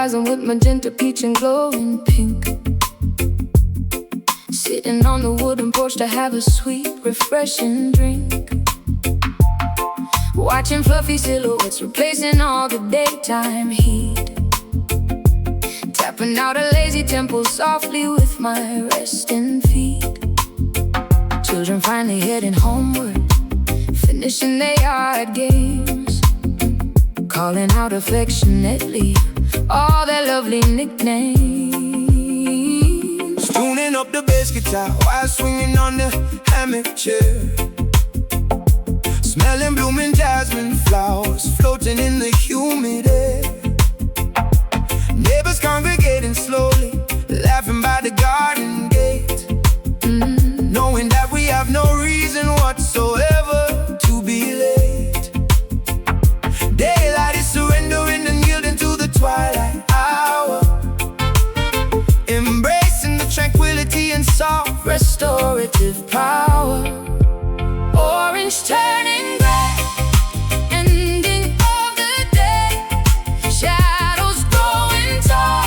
mesmerizing with magenta, peach, and glowing pink. Sitting on the wooden porch to have a sweet, refreshing drink. Watching fluffy silhouettes replacing all the daytime heat. Tapping out a lazy tempo softly with my resting feet. Children finally heading homeward, finishing their yard games, calling out affectionately all their lovely nicknames. Tuning up the bass guitar while swinging on the hammock chair. Smelling blooming jasmine flowers floating in the humid air. Neighbors congregating slowly, laughing by the garden gate, knowing that we have no reason whatsoever to be late. Daylight is surrendering and yielding to the twilight hour, embracing the tranquility and soft restorative power. Orange turning gray, ending of the day. Shadows growing tall,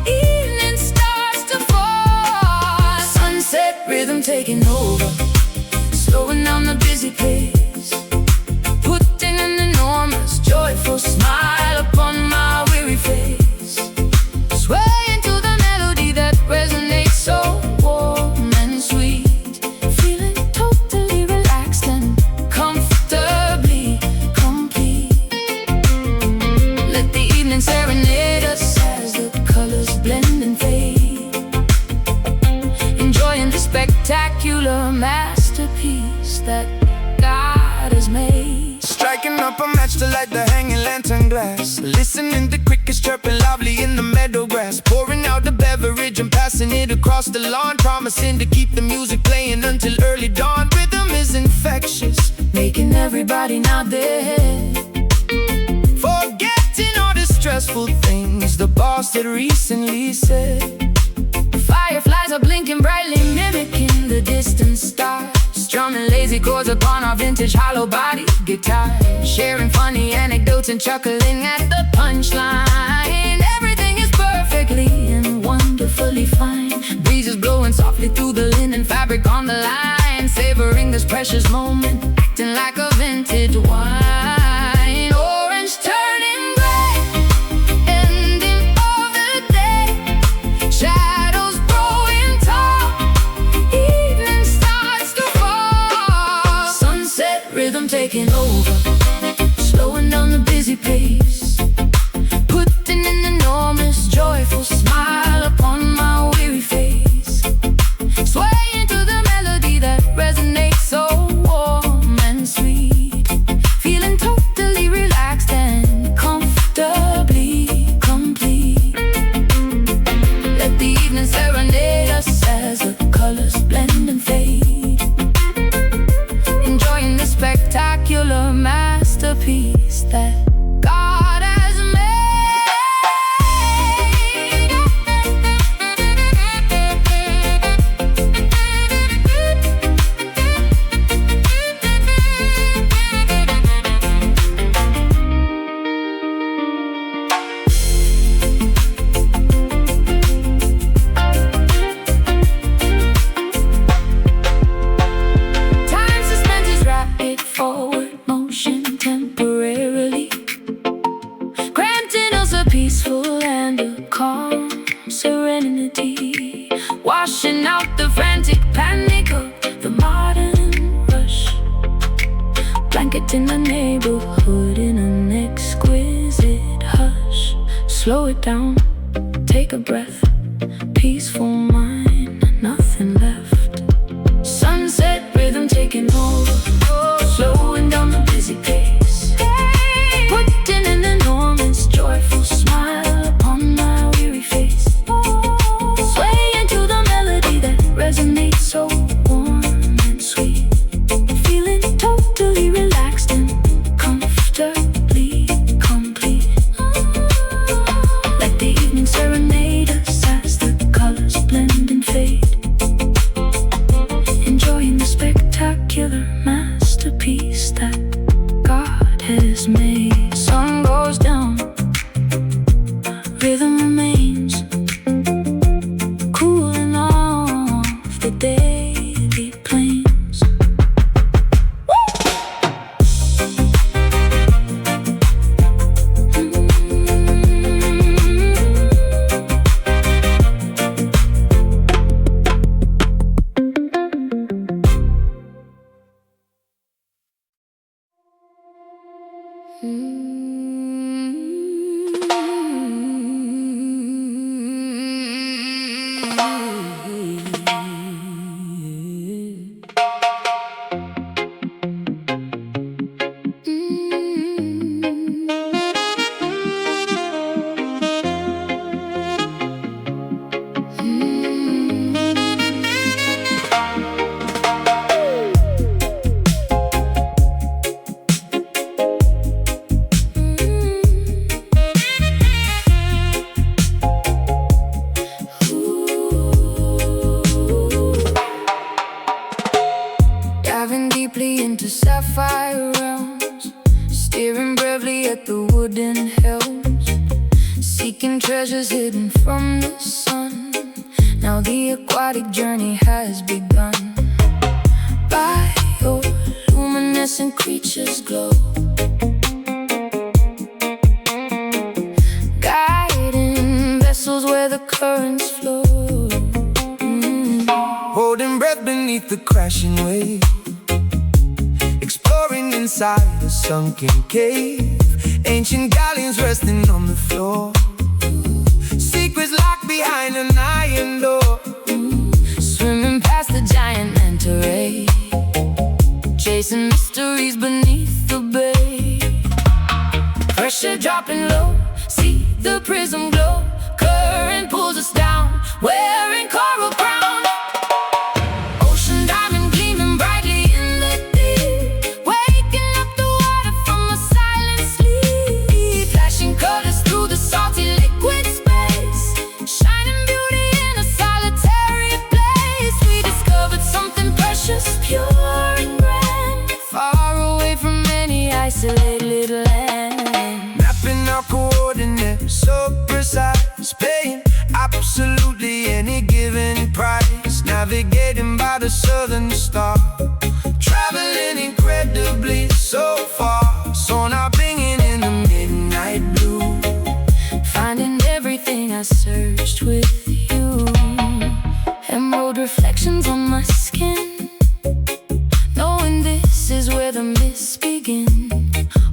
evening starts to fall. Sunset rhythm taking over, slowing down the busy pace, putting an enormous joyful smile upon my weary face. Swaying to the melody that resonates so warm and sweet. Feeling totally relaxed and comfortably complete. Let the evening serenade us as the colors blend and fade. Enjoying the spectacular masterpiece that God has made. Striking up a match to light the hanging lantern glass, listening to crickets chirping loudly in the meadow grass. Pouring out the beverage and passing it across the lawn, promising to keep the music playing until early dawn. Rhythm is infectious, making everybody nod their head, forgetting all the stressful things the boss had recently said. Fireflies are blinking brightly, mimicking the distant stars, strumming lazy chords upon our vintage hollow body guitar, sharing funny anecdotes and chuckling at the punchline. Everything is perfectly and wonderfully fine. Breezes blowing softly through the linen fabric on the line, savoring this precious moment, acting like a vintage wine. Orange turning gray, ending of the day. Shadows growing tall, evening starts to fall. Sunset rhythm taking over, slowing down the busy pace, putting an enormous joyful smile upon my weary face. Swaying to the melody that resonates so warm and sweet. Feeling totally relaxed and comfortably complete. Let the evening serenade us as the colors blend and fade. Enjoying the spectacular masterpiece that God has made. Time suspends rapid forward motion temporarily, granting us a peaceful and a calm serenity, washing out the frantic panic of the modern rush, blanketing the neighborhood in an exquisite hush. Slow it down, take a breath, peaceful mind, nothing left. Sunset rhythm taking over, slowing down the busy pace, putting an enormous joyful smile upon my weary face. Swaying to the melody that resonates so warm and sweet. Feeling totally relaxed and comfortably complete. Let the evening serenade us as the colors blend and Diving deeply into sapphire realms, staring bravely at the wooden helms, seeking treasures hidden from the sun. Now the aquatic journey has begun. Bioluminescent creatures glow, guiding vessels where the currents flow. Holding breath beneath the crashing wave, exploring inside a sunken cave. Ancient galleons resting on the floor, secrets locked behind an iron door. Swimming past the giant manta ray, chasing mysteries beneath the bay. Pressure dropping low, see the prism glow. Current pulls us down, wearing coral crown. Ocean diamond gleaming brightly in the deep, waking up the water from a silent sleep. Flashing colors through the salty liquid space, shining beauty in a solitary place. We discovered something precious, pure and grand, far away from any isolated land. Mapping our coordinates so precise, paying absolutely any given price. Navigating by the southern star, traveling incredibly so far. Sonar bringing in the midnight blue, Finding everything I searched with you. Emerald reflections on my skin, knowing this is where the mists begin.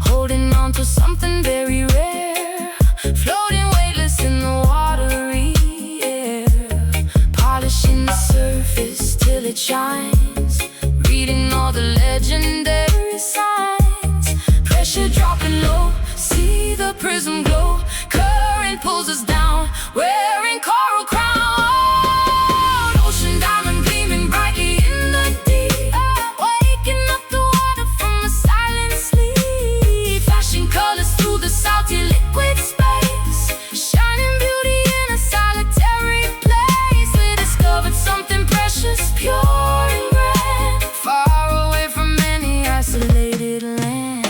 Holding on to something very rare, floating weightless in the watery air. Polishing the surface till it shines, reading all the legendary signs. Pressure dropping low, see the prism glow. Current pulls us down, wearing coral crown. Ocean diamond gleaming brightly in the deep, waking up the water from a silent sleep. Flashing colors through the salty liquid space, shining beauty in a solitary place. We discovered something precious, pure and grand, far away from any isolated land.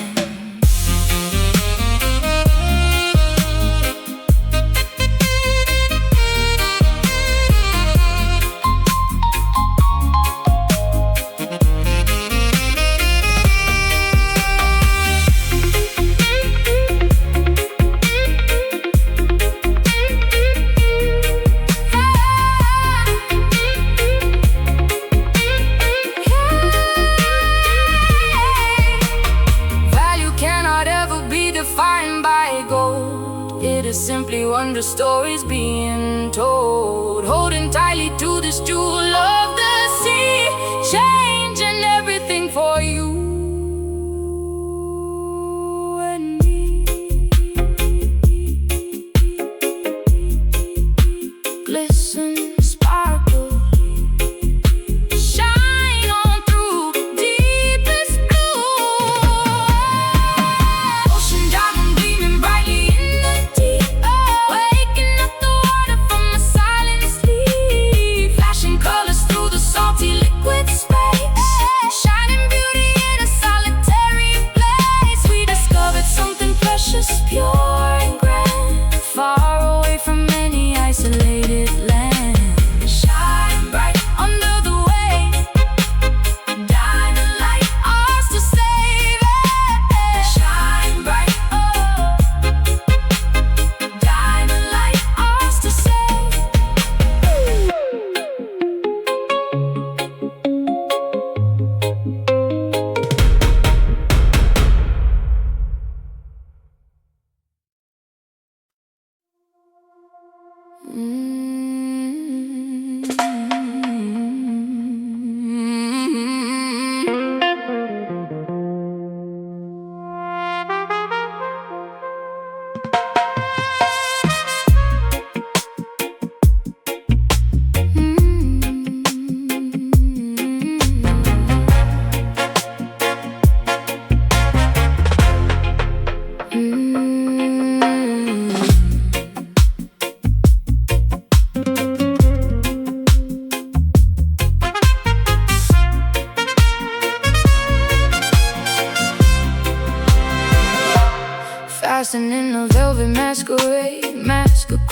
Value cannot ever be defined by gold. It is simply wonder stories being told. Holding tightly to this jewel of the sea, changing everything for you and me. Glisten, sparkle, shine on through deepest blue. Ocean diamond gleaming brightly in the deep, waking up the water from a silent sleep. Flashing colors through the salty liquid space, shining beauty in a solitary place. We discovered something precious, pure and grand, far away from any isolated land.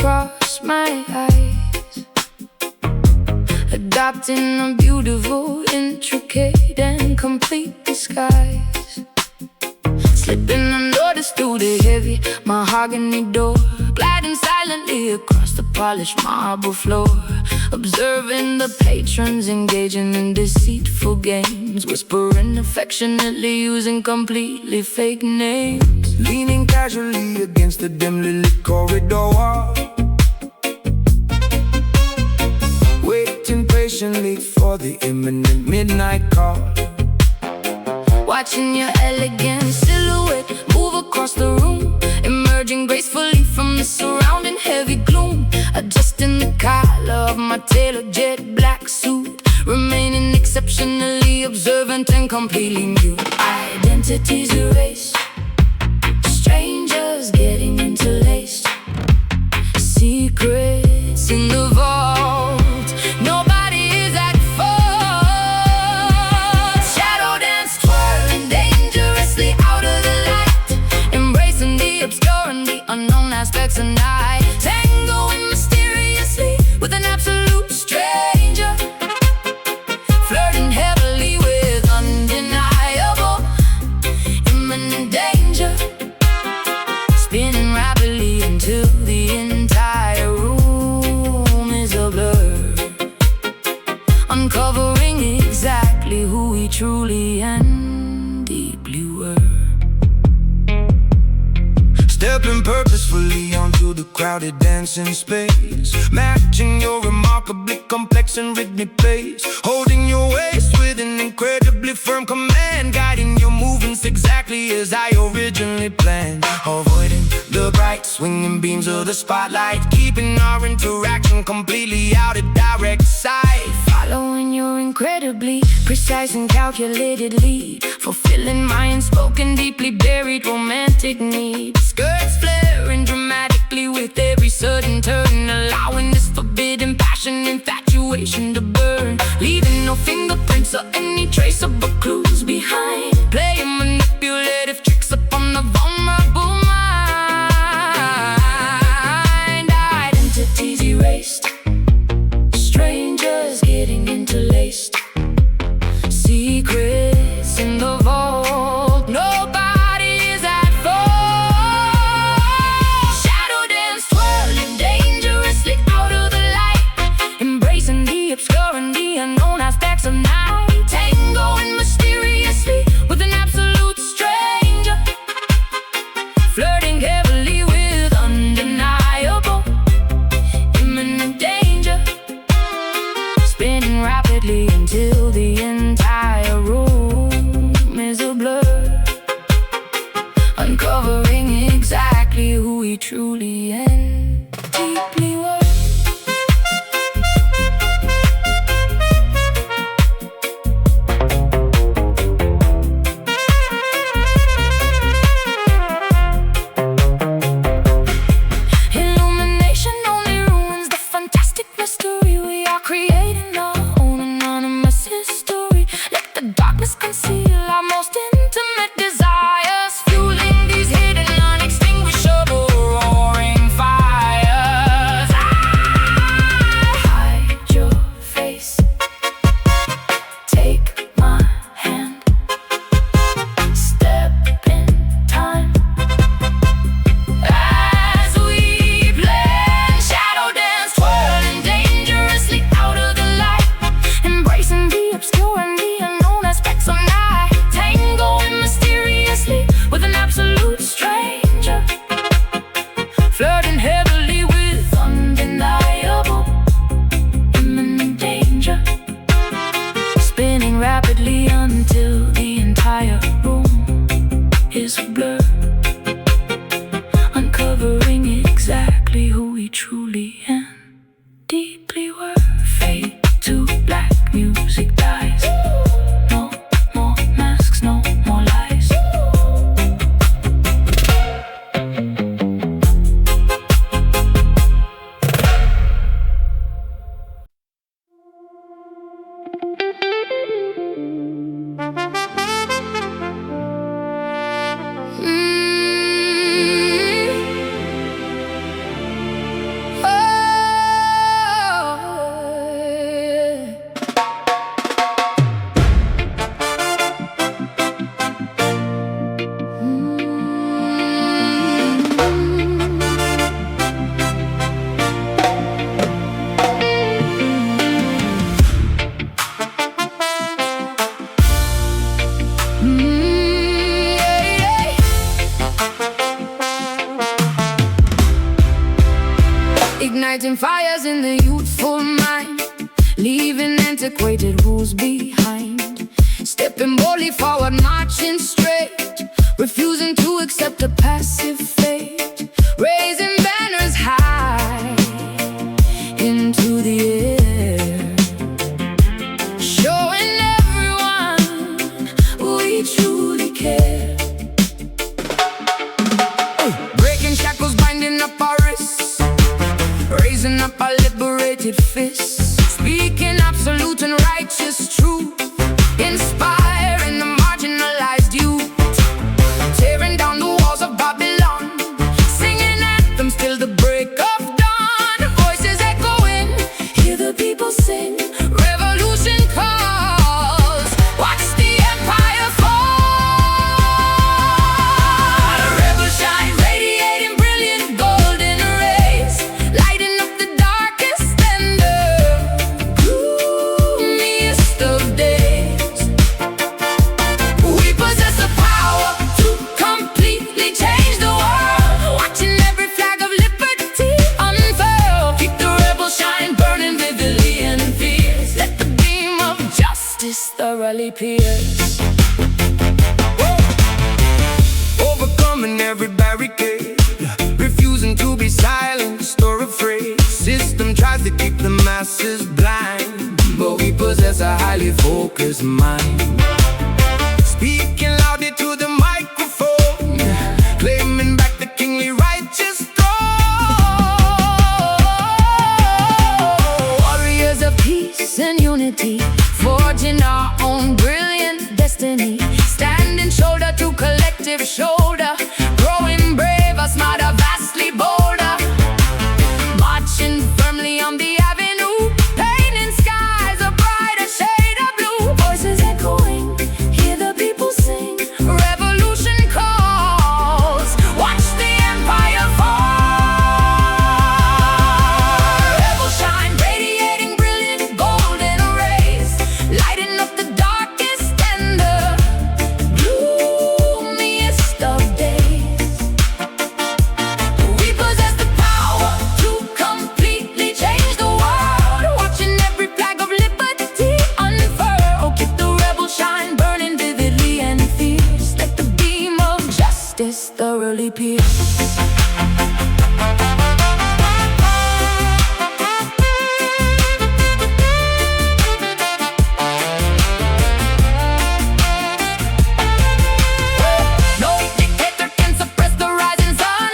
across my eyes, adopting a beautiful, intricate, and complete disguise. Slipping unnoticed through the heavy mahogany door, gliding silently across the polished marble floor, observing the patrons engaging in deceitful games, whispering affectionately, using completely fake names. Leaning casually against the dimly lit corridor wall, waiting patiently for the imminent midnight call. Watching your elegant silhouette move across the room, emerging gracefully from the surrounding heavy gloom. Adjusting the collar of my tailored jet black suit, remaining exceptionally observant and completely mute. Identities erased, strangers getting interlaced, secrets in the vault. Nobody is at fault. Shadow dance, twirling dangerously out of the light, embracing the obscure and the unknown aspects of night, tangoing mysteriously with an absolute stranger, flirting heavily with undeniable imminent danger, spinning rapidly until the entire room is a blur, uncovering exactly who we truly and deeply were. Stepping purposefully onto the crowded dancing space, matching your remarkably complex and rhythmic pace, holding your waist with an incredibly firm command, guiding your movements exactly as I originally planned, avoiding the bright swinging beams of the spotlight, keeping our interaction completely out of direct sight. Following your incredibly precise and calculated lead, fulfilling my unspoken, deeply buried romantic needs. Skirts flaring dramatically with every sudden turn, allowing this forbidden passion, infatuation to burn, leaving no fingerprints or any traceable clues behind, playing manipulative tricks upon the vulnerable mind. Identities erased, strangers getting interlaced, secrets in the vault. Nobody is at fault. Shadow dance, twirling dangerously out of the light, embracing the obscure and the unknown aspects of night, tangoing mysteriously with an absolute stranger, flirting heavily with undeniable imminent danger, spinning rapidly until the entire room is a blur, uncovering exactly who we truly and deeply were. Illumination only ruins the fantastic mystery. We are creating our own anonymous history. a youthful mind, leaving antiquated rules behind. Stepping boldly forward, marching straight, refusing to accept a passive fate. Raising banners high into the air, showing everyone we truly care. Breaking shackles, binding up our wrists, raising up our liberated fists, speaking absolute and righteous truth, inspiring the marginalized youth, tearing down the walls of Babylon, singing anthems till the break of dawn. Voices echoing, hear the people sing, revolution calls, watch the empire fall. Rebel shine, radiating brilliant golden rays, lighting up the darkest and the gloomiest of days. We possess the power to completely change the world, watching every flag of liberty unfurl. Keep the rebel shine burning vividly and fierce, let the beam of justice thoroughly pierce. Overcoming every barricade, refusing to be silenced or afraid. System tries to keep the masses blind, but we possess a highly focused mind. Speaking loudly to the microphone, claiming back the kingly righteous throne. Warriors of peace and unity, forging our own brilliant destiny, standing shoulder to collective shoulder, growing braver, smarter, vastly bolder, marching firmly on the avenue, painting skies a brighter shade of blue. Voices echoing, hear the people sing, revolution calls, watch the empire fall. Rebel shine, radiating brilliant golden rays, lighting up the darkest and the gloomiest of days. We possess the power to completely change the world, watching every flag of liberty unfurl. Keep the rebel shine burning vividly and fierce, let the beam of justice thoroughly pierce. No dictator can suppress the rising sun.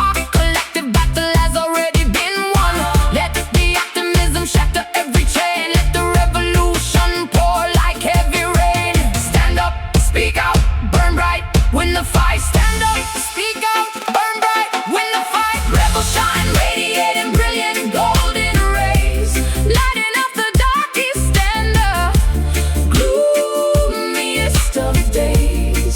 Our collective battle has already been won. Let the optimism shatter every chain, let the revolution pour like heavy rain. Stand up, speak out, burn bright, win the fight. Stand up, speak out, burn bright, win the fight. Rebel shine, radiating brilliant golden rays, lighting up the darkest and the gloomiest of days.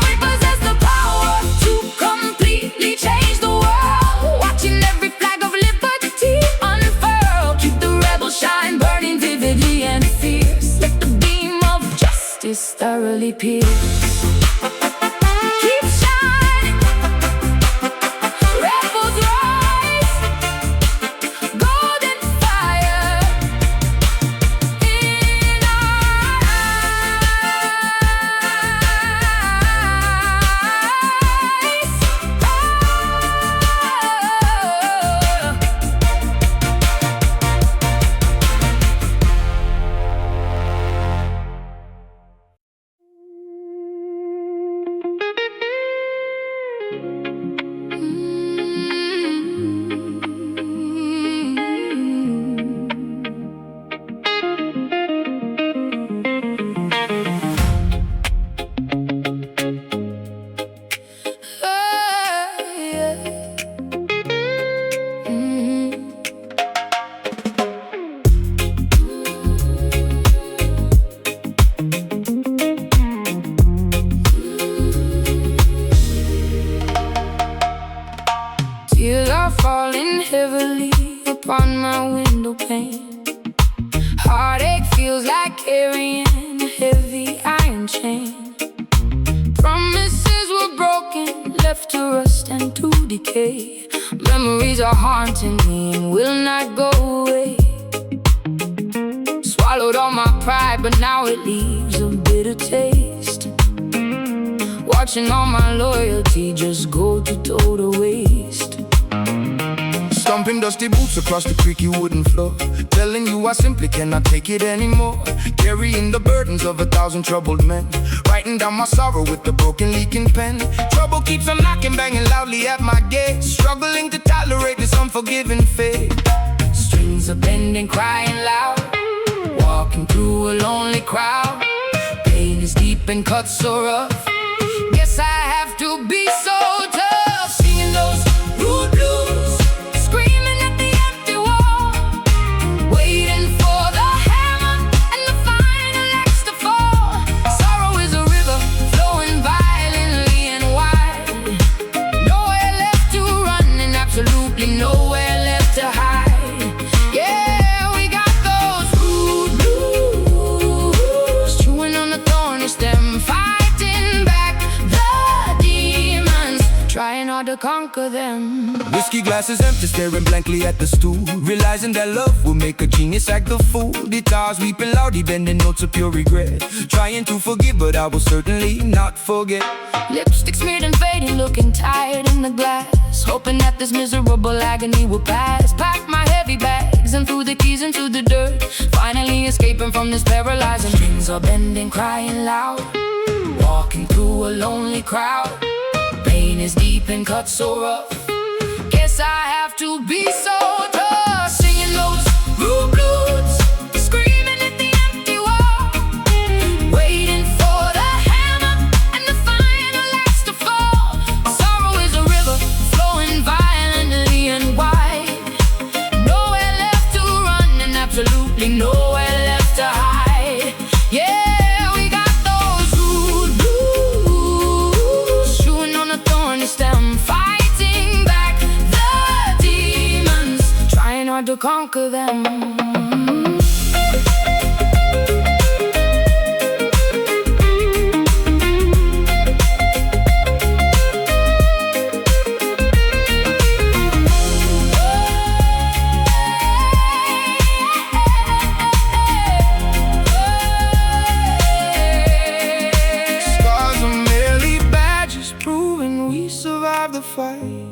We possess the power to completely change the world, watching every flag of liberty unfurl. Keep the rebel shine burning vividly and fierce, let the beam of justice thoroughly pierce. Keep shining, rebels rise, golden fire in our eyes. Tears are falling heavily upon my window pane. Heartache feels like carrying a heavy iron chain. Promises were broken, left to rust and to decay. Memories are haunting me and will not go away. Swallowed all my pride, but now it leaves a bitter taste. Watching all my loyalty just go to total waste. Stomping dusty boots across the creaky wooden floor, telling you I simply cannot take it anymore. Carrying the burdens of 1,000 troubled men, writing down my sorrow with the broken leaking pen. Trouble keeps on knocking, banging loudly at my gate, struggling to tolerate this unforgiving fate. Strings are bending, crying loud, walking through a lonely crowd. Pain is deep and cuts so rough, guess I have to be so tough. Singing those rude blues, screaming at the empty wall, waiting for the hammer and the final axe to fall. Sorrow is a river flowing violently and wide, nowhere left to run and absolutely nowhere left to hide. Yeah, we got those rude blues, chewing on the thorny stem, fighting back the demons, trying hard to conquer them. Whiskey glasses empty, staring blankly at the stool, realizing that love will make a genius act the fool. Guitars weeping loudly, bending notes of pure regret, trying to forgive, but I will certainly not forget. Lipstick smeared and fading, looking tired in the glass, hoping that this miserable agony will pass. Pack my heavy bags and threw the keys into the dirt, finally escaping from this paralyzing. Strings are bending, crying loud, walking through a lonely crowd. Pain is deep and cuts so rough, guess I have to be so tough. Singing those rude blues, screaming at the empty wall, waiting for the hammer and the final axe to fall. Sorrow is a river flowing violently and wide, nowhere left to run and absolutely nowhere left to hide. Yeah, we got those rude blues, chewing on a thorny stem, fighting back the demons, trying hard to conquer them. Scars are merely badges, proving we survived the fight,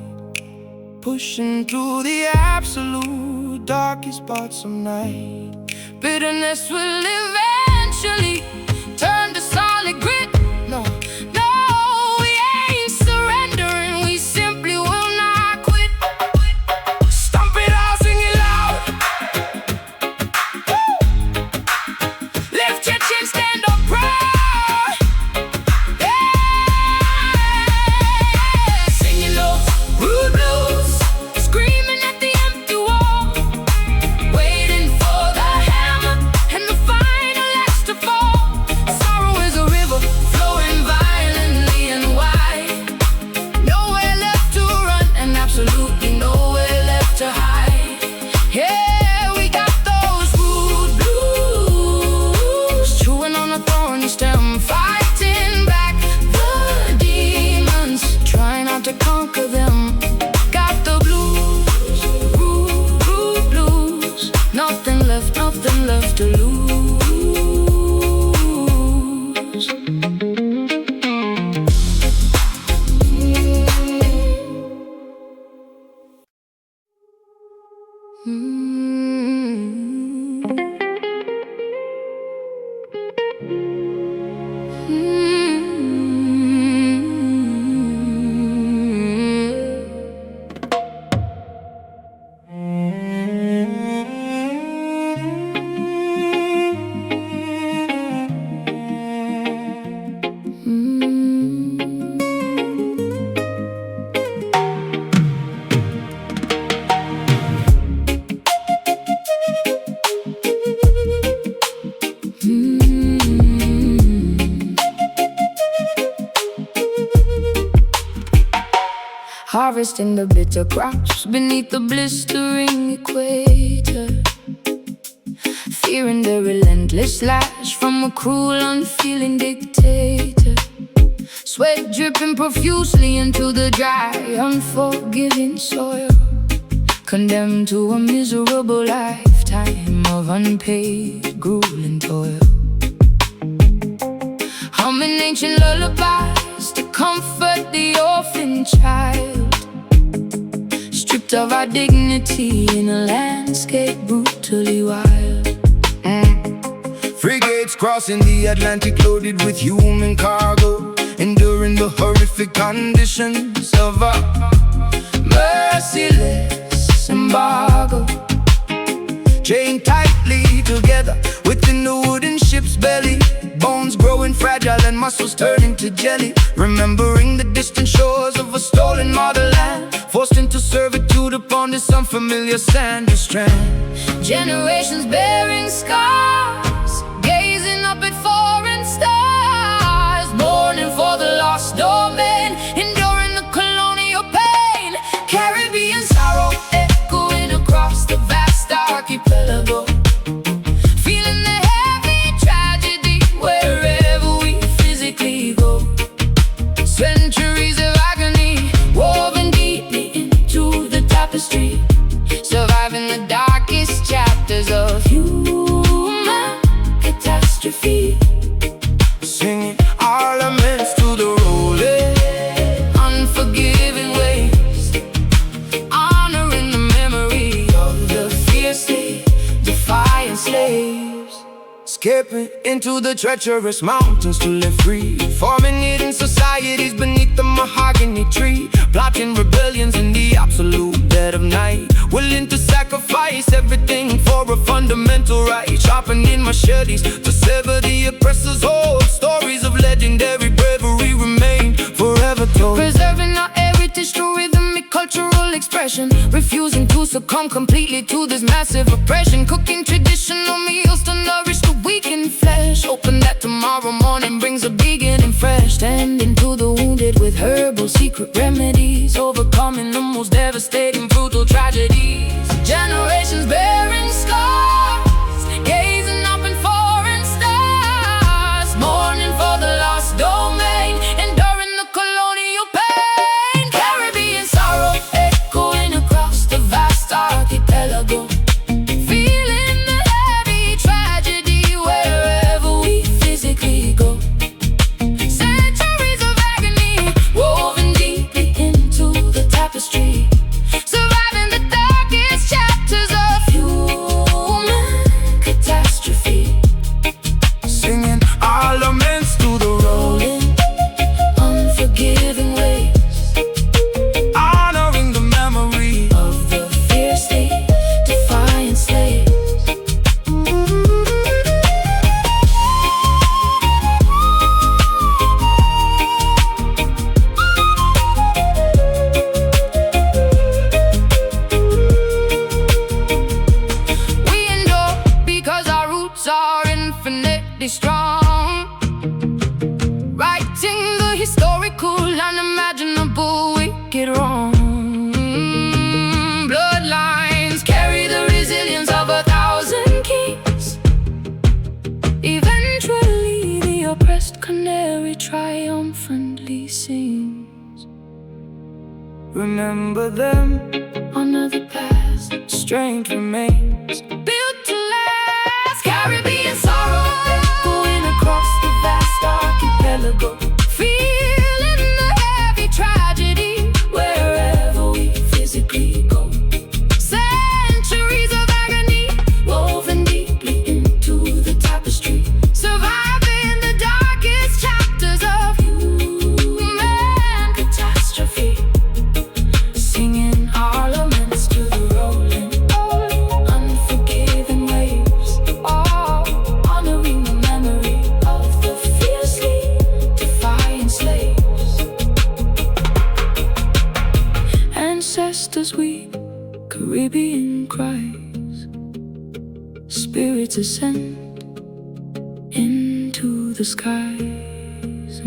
pushing through the absolute darkest parts of night. Bitterness will eventually turn to solid grit. No, no, we ain't surrendering, we simply will not quit. Stomp it out, sing it loud. Woo! Lift your chin, stand up proud. Yeah, singing those rude blues, screaming at the empty wall, waiting for the hammer and the final axe to fall. Sorrow is a river flowing violently and wide, nowhere left to run and absolutely nowhere left to hide. Yeah, we got those rude blues, chewing on a thorny stem, fighting back the demons, trying not to conquer them. Got the blues, rude blues, nothing left to lose. Harvesting the bitter crops beneath the blistering equator, fearing the relentless lash from a cruel, unfeeling dictator. Sweat dripping profusely into the dry, unforgiving soil, condemned to a miserable lifetime of unpaid, grueling toil. Humming ancient lullabies to comfort the orphan child, stripped of our dignity in a landscape brutally wild. Frigates crossing the Atlantic loaded with human cargo, enduring the horrific conditions of a merciless embargo. Chained tightly together within the wooden ship's belly, bones growing fragile and muscles turning to jelly. Remembering the distant shores of a stolen motherland, forced into servitude upon this unfamiliar sandy strand. Generations bearing scars, gazing up at foreign stars, mourning for the lost domain, enduring the colonial pain. Caribbean sorrow echoing across the vast archipelago, feeling the heavy tragedy wherever we physically go. Centuries of agony woven deeply into the tapestry, surviving the darkest chapters of human catastrophe. Singing our laments to the rolling, Unforgiving waves, honoring the memory of the fiercely defiant slaves. skipping into the treacherous mountains to live free, forming hidden societies beneath the mahogany tree, plotting rebellions in the absolute dead of night, willing to sacrifice everything for a fundamental right, sharpening machetes to sever the oppressor's hold. Stories of legendary bravery remain forever told, Preserving our heritage through rhythmic cultural expression, refusing to succumb completely to this massive oppression. Cooking traditional meals to nourish the weakened flesh, hoping that tomorrow morning brings a beginning fresh. Tending to the wounded with herbal secret remedies, overcoming the most devastating brutal tragedies. Generations bearing scars, gazing up in foreign stars, mourning for the lost domain, enduring the colonial pain. Caribbean sorrow echoing across the vast archipelago, feeling the heavy tragedy wherever we physically go. Centuries of agony woven deeply into the tapestry, surviving the darkest chapters of human catastrophe. singing our laments to the rolling, Unforgiving waves, honoring the memory. of the fiercely defiant slaves. We endure because our roots are infinitely strong, righting the historical, unimaginable wicked wrong. Bloodlines carry the resilience of 1,000 kings. Eventually the oppressed canary triumphantly sings. Remember them, Honor the past, strength remains. built to last. Caribbean sorrow echoing across the vast archipelago, feeling the heavy tragedy wherever we physically go. Centuries of agony woven deeply into the tapestry, surviving the darkest chapters of human catastrophe. Singing our laments to the rolling, unforgiving waves, honoring the memory of the fiercely defiant slaves. Ancestors weep, Caribbean cries, spirits ascend into the skies.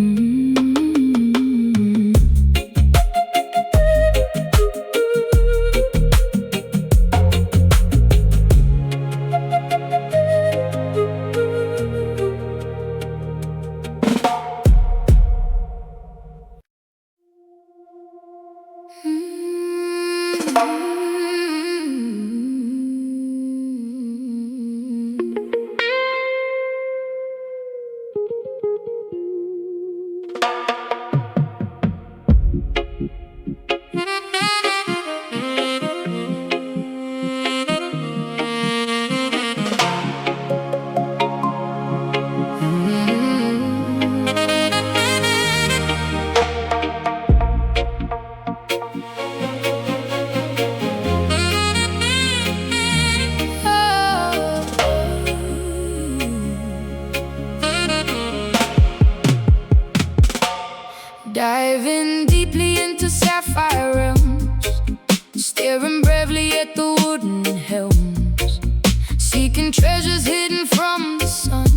seeking treasures hidden from the sun.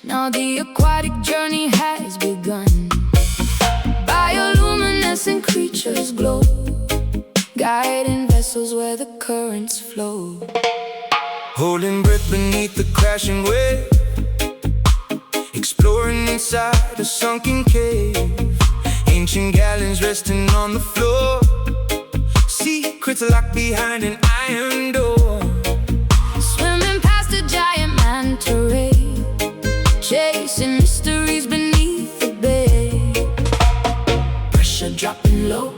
Now the aquatic journey has begun. Bioluminescent creatures glow, guiding vessels where the currents flow. Holding breath beneath the crashing wave, exploring inside a sunken cave. Ancient gallons resting on the floor, secrets locked behind an iron door. Swimming past a giant manta ray, chasing mysteries beneath the bay. Pressure dropping low,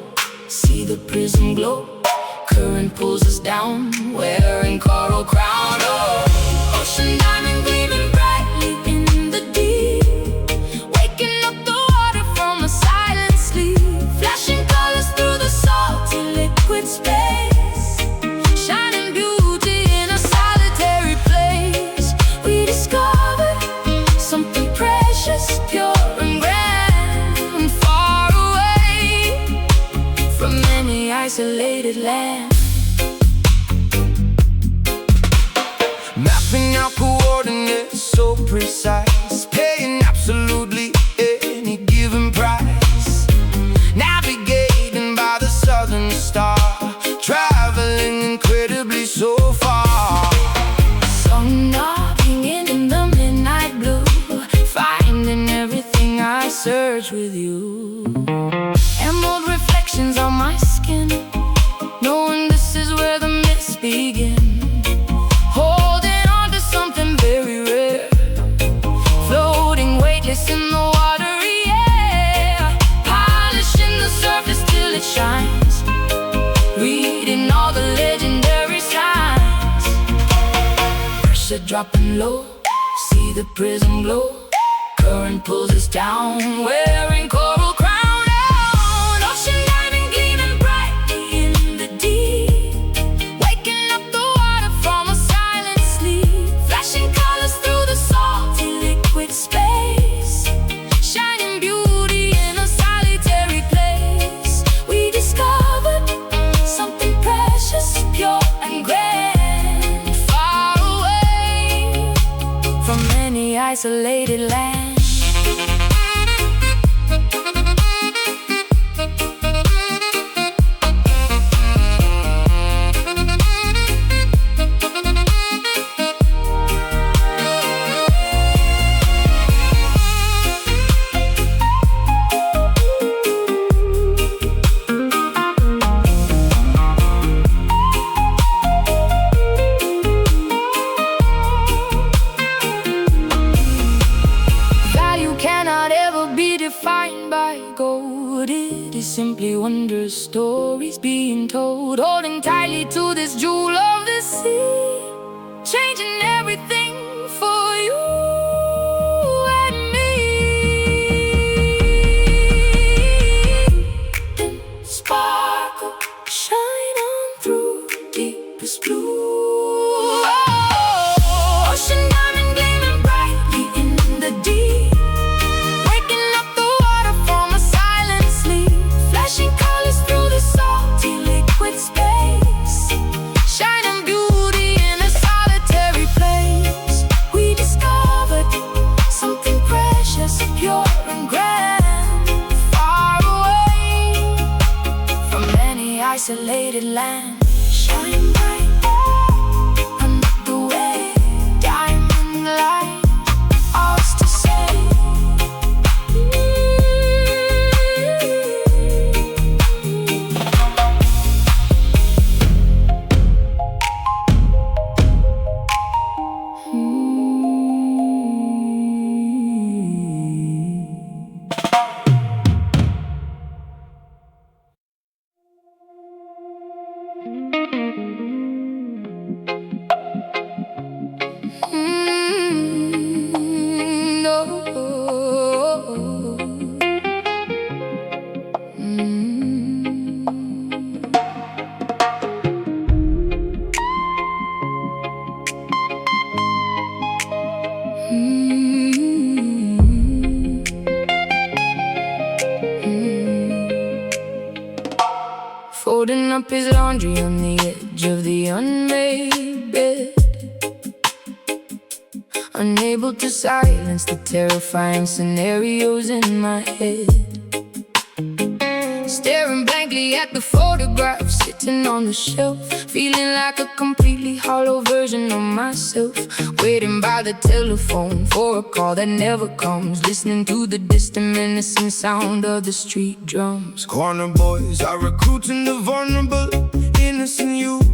see the prism glow. Current pulls us down, wearing coral crown. Oh, ocean diamond gleaming brightly in the deep, waking up the water from a silent sleep. Flashing colors through the salty liquid space, shining beauty in a solitary place. We discovered something precious, pure and grand, far away from any isolated land. Mapping out coordinates so precise, paying absolutely any given price. Navigating by the southern star, traveling incredibly so far. Sun knocking in the midnight blue, finding everything I search with you. Emerald reflections on my skin, knowing this is where the myths begin. Holding on to something very rare, floating weightless in the watery air. Polishing the surface till it shines, reading all the legendary signs. Pressure dropping low, see the prism glow. Current pulls us down, wearing coral crown. Ocean diamond gleaming brightly in the deep, waking up the water from a silent sleep. Flashing colors through the salty liquid space, shining beauty in a solitary place. We discovered something precious, pure and grand, far away from any isolated land. Defined by gold, it is simply wondrous stories being told. Holding tightly to this jewel of the sea, changing everything for you and me. Then sparkle, shine on through deepest blue. Oh, ocean diamond gleaming brightly in the deep, colors through the salty liquid space, shining beauty in a solitary place. We discovered something precious, pure and grand, far away from any isolated land. Shine bright under the way, diamond light, ours to say. Folding up his laundry on the edge of the unmade bed, unable to silence the terrifying scenarios in my head. Staring blankly at the photograph sitting on the shelf, feeling like a completely hollow version of myself. Waiting by the telephone for a call that never comes, listening to the distant menacing sound of the street drums. Corner boys are recruiting the vulnerable, innocent youth,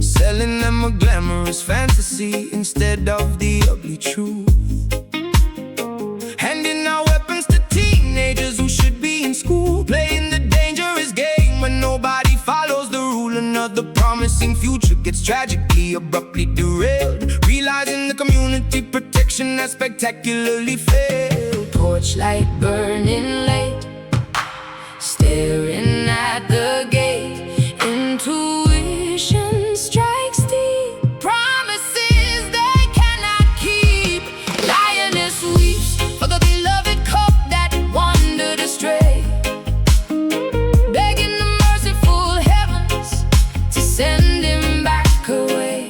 selling them a glamorous fantasy instead of the ugly truth. Handing out weapons to teenagers who should be in school, playing the dangerous game when nobody follows the rule. Another promising future gets tragically, abruptly derailed, realizing the community protection has spectacularly failed. Porch light burning late, staring at the gate. Intuition strikes deep, promises they cannot keep. Lioness weeps for the beloved cup that wandered astray, begging the merciful heavens to send him back away.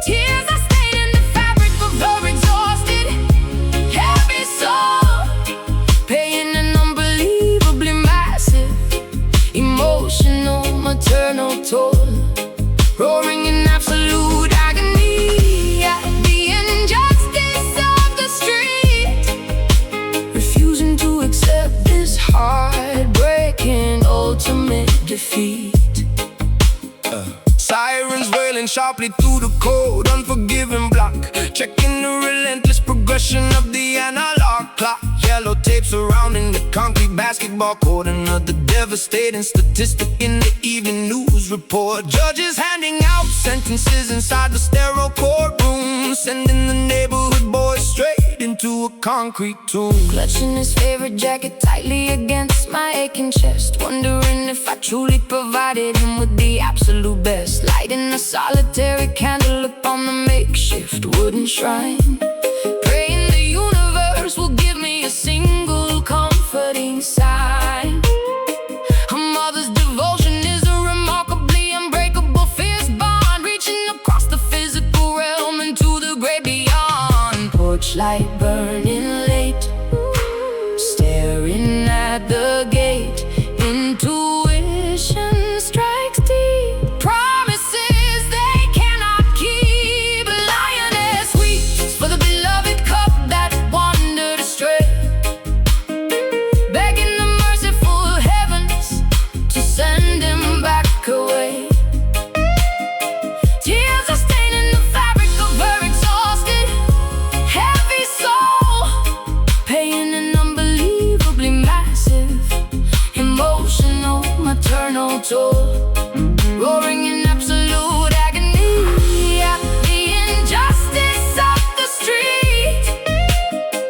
Tears are staining the fabric of her exhausted, heavy soul, paying an unbelievably massive emotional, maternal toll, roaring in absolute agony at the injustice of the street, refusing to accept this heartbreaking ultimate defeat. Sirens wailing sharply through the cold, unforgiving block, checking the relentless progression of the analog clock. Yellow tape surrounding the concrete basketball court, another devastating statistic in the evening news report. Judges handing out sentences inside the sterile courtroom, sending the neighborhood boys straight into a concrete tomb. Clutching his favorite jacket tightly against my aching chest, wondering if I truly provided him with the absolute best. Lighting a solitary candle upon the makeshift wooden shrine, praying the universe will give me a single comforting sign. A mother's devotion is a remarkably unbreakable, fierce bond, reaching across the physical realm into the great beyond. Porch light burning late, staring at the gate. Intuition strikes deep, promises they cannot keep. Lioness weeps for the beloved cup that wandered astray, begging the merciful heavens to send him back away. Tears are staining the fabric of her exhausted, heavy soul, paying an unbelievably massive emotional, maternal toll, roaring in absolute agony at the injustice of the street,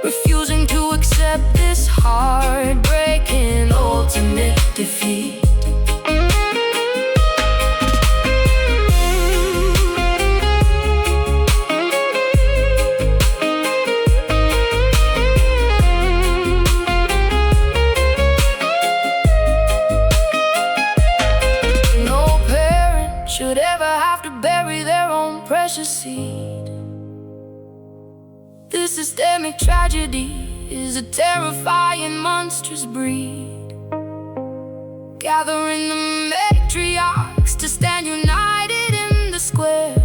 refusing to accept this heartbreaking ultimate defeat. No parent should ever have to bury their own precious seed. This systemic tragedy is a terrifying, monstrous breed, gathering the matriarchs to stand united in the square,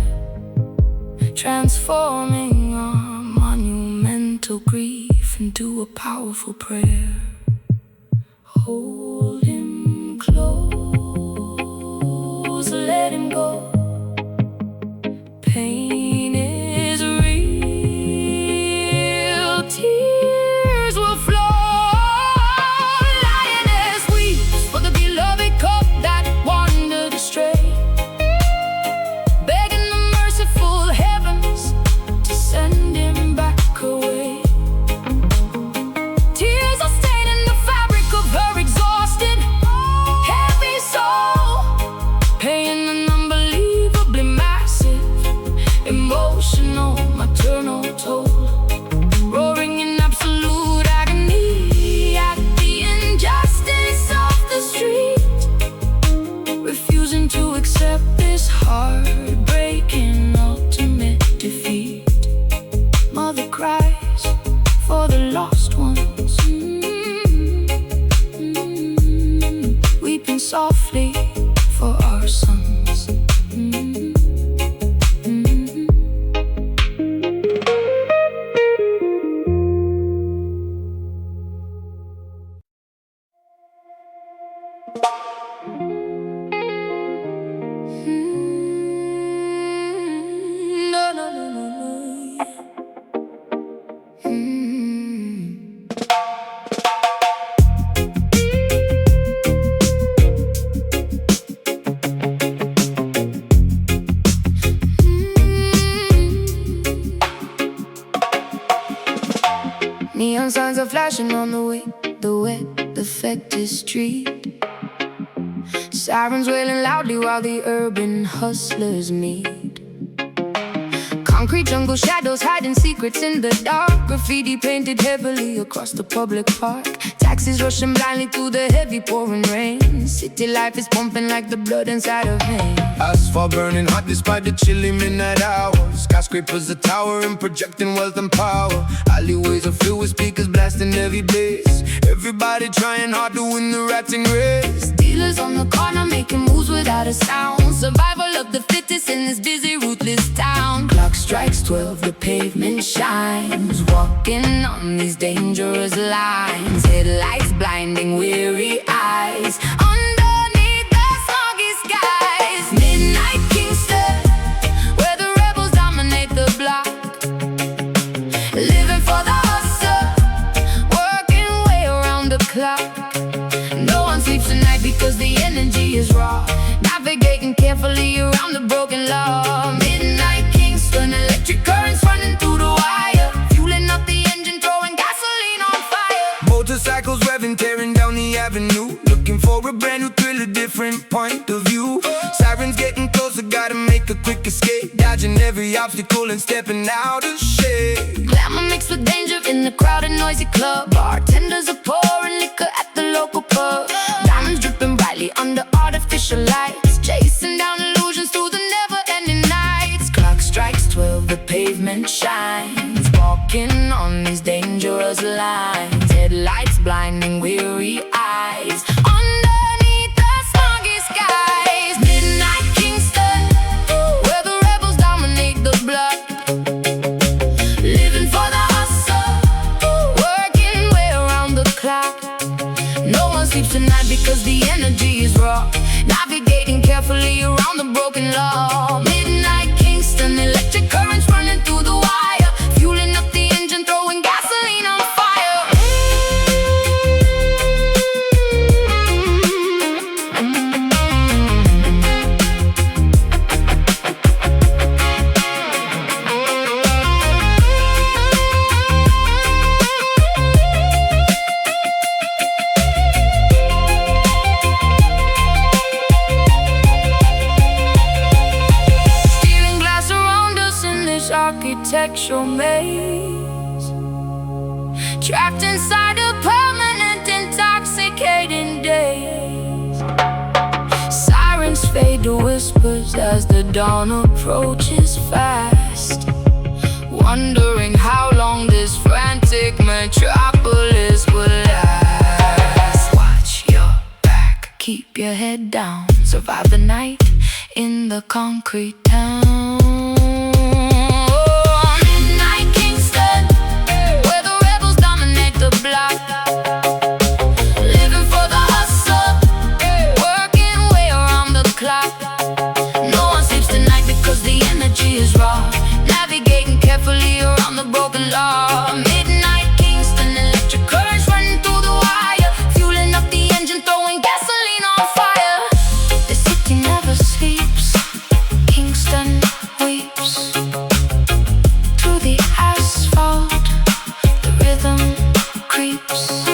transforming our monumental grief into a powerful prayer. Hold him close, let him go. Pain is real, tears will flow. Lioness weeps for the beloved cup that wandered astray, begging the merciful heavens to send him back away. Tears are staining the fabric of her exhausted, heavy soul, paying an unbelievably massive emotional, maternal toll, roaring in absolute agony at the injustice of the street, refusing to accept this heartbreaking ultimate defeat. Mother cries for the lost ones, weeping softly for our sons. Neon signs are flashing on the way, the wet, affected street. Sirens wailing loudly while the urban hustlers meet. Concrete jungle shadows hiding secrets in the dark. Graffiti painted heavily across the public park. Taxis rushing blindly through the heavy pouring rain. City life is pumping like the blood inside of veins. Asphalt burning hot despite the chilly midnight hour. Skyscrapers are towering, projecting wealth and power. Alleyways are filled with speakers blasting heavy bass. Everybody trying hard to win the ratting race. Dealers on the corner making moves without a sound. Survival of the fittest in this busy, ruthless town. Clock strikes 12, the pavement shines. Walking on these dangerous lines. Headlights blinding weary eyes. Underneath the smoggy skies. Midnight Kingston, where the rebels dominate the block. Living for the hustle, working way around the clock. No one sleeps tonight because the energy is raw. Navigating carefully around the broken law. Midnight Kingston, electric currents running through the wire. Fueling up the engine, throwing gasoline on fire. Motorcycles revving, tearing down the avenue. Looking for a brand new thrill, a different point of view. Sirens getting closer, gotta make a quick escape. Dodging every obstacle and stepping out of shape. Glamour mixed with danger in the crowded, noisy club. Bartenders are pouring liquor at the local pub. Diamonds dripping brightly under artificial lights. Chasing down illusions through the never-ending nights. Clock strikes 12, the pavement shines. Walking on these dangerous lines. Headlights blinding weary eyes. Underneath the smoggy skies. Midnight Kingston, where the rebels dominate the block. Living for the hustle, working way around the clock. No one sleeps tonight because the energy is raw. Navigating carefully around the broken law. Midnight Kingston, electric currents running through the wire. Fueling up the engine, throwing gasoline on fire. Stealing glass around us in this architectural maze. Trapped inside a permanent, intoxicating daze. Sirens fade to whispers as the dawn approaches fast. Wondering how long this frantic metropolis will last. Watch your back, keep your head down. Survive the night in the concrete town. Midnight Kingston, where the rebels dominate the block. Living for the hustle, working way around the clock. No one sleeps tonight because the energy is raw. Navigating carefully around the broken law. Midnight Kingston, electric currents running through the wire. Fueling up the engine, throwing gasoline on fire. The city never sleeps, Kingston weeps. Through the asphalt, the rhythm creeps.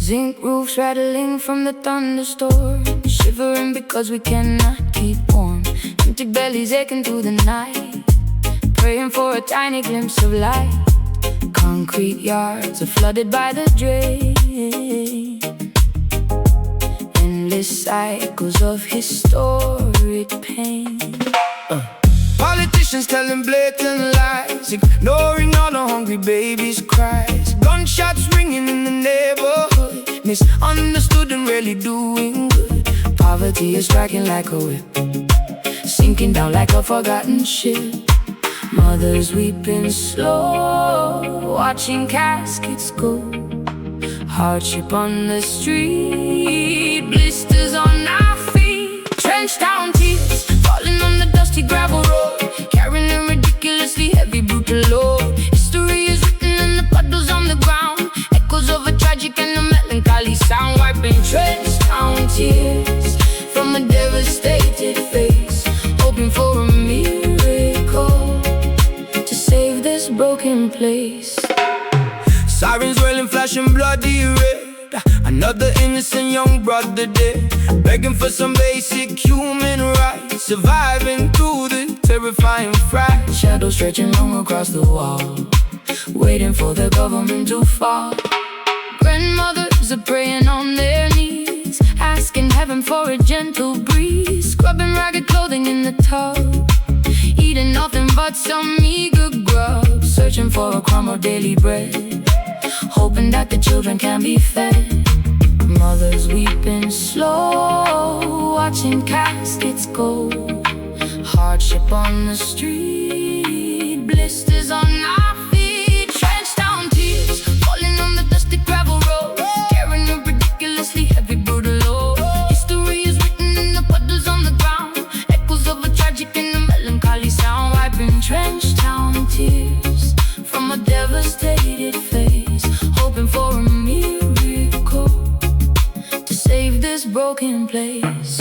Zinc roofs rattling from the thunderstorm, shivering because we cannot keep warm. Empty bellies aching through the night, praying for a tiny glimpse of light. Concrete yards are flooded by the drain, endless cycles of historic pain. Politicians telling blatant lies, ignoring all the hungry babies' cries. Gunshots ringing in the neighborhood, misunderstood and really doing good. Poverty is striking like a whip, sinking down like a forgotten ship. Mothers weeping slow, watching caskets go. Hardship on the street, blisters on our feet. Trenched down tears, falling on the dusty gravel road, carrying a ridiculously heavy brutal load. History is written in the puddles on the ground, echoes of a tragic and a melancholy sound. Wiping trenched down tears from a devastated face, hoping for a miracle to save this broken place. Sirens wailing, flashing bloody red, another innocent young brother dead, begging for some basic human rights, surviving through the terrifying fright. Shadows stretching long across the wall, waiting for the government to fall. Grandmothers are praying on their knees, asking heaven for a gentle breeze. Scrubbing ragged clothing in the tub, eating nothing but some meager grub. Searching for a crumb of daily bread, hoping that the children can be fed. Mothers weeping slow, watching caskets go. Hardship on the street, blisters on our feet. Trenched down tears, falling on the dusty gravel road, carrying a ridiculously heavy brutal load. History is written in the puddles on the ground, echoes of a tragic and a melancholy sound. Wiping trenched down tears from a devastated face, hoping for a miracle to save this broken place.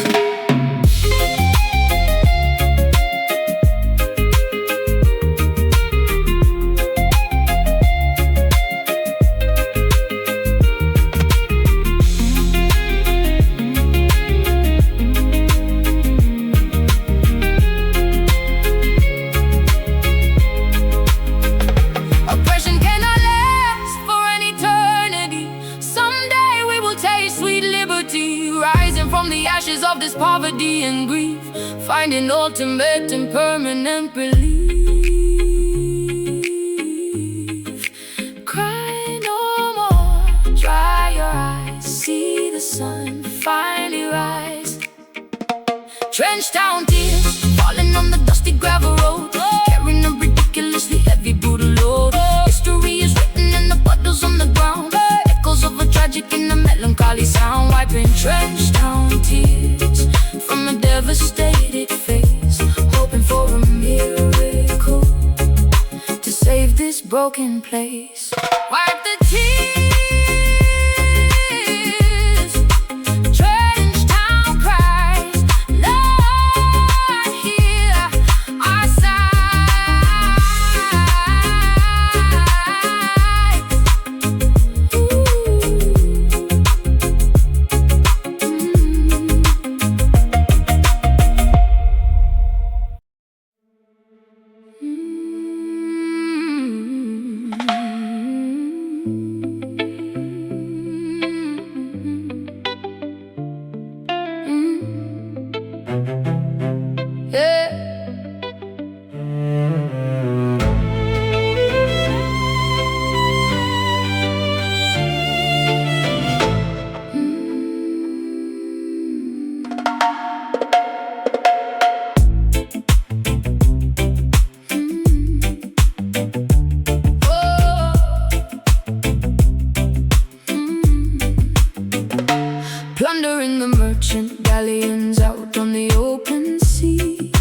Oppression cannot last for an eternity. Someday we will taste sweet liberty, rising from the ashes of this poverty and grief, finding ultimate and permanent relief. Cry no more, dry your eyes, see the sun finally rise. Trenched down tears, falling on the dusty gravel road, carrying a ridiculously heavy brutal load. History is written in the puddles on the ground, echoes of a tragic and a melancholy sound. Wiping trenched down tears from a devastated face, hoping for a miracle to save this broken place. Wipe the tears, trenched down cries, Lord, hear our sighs. Yeah. Plundering the merchant galleons out on the open sea,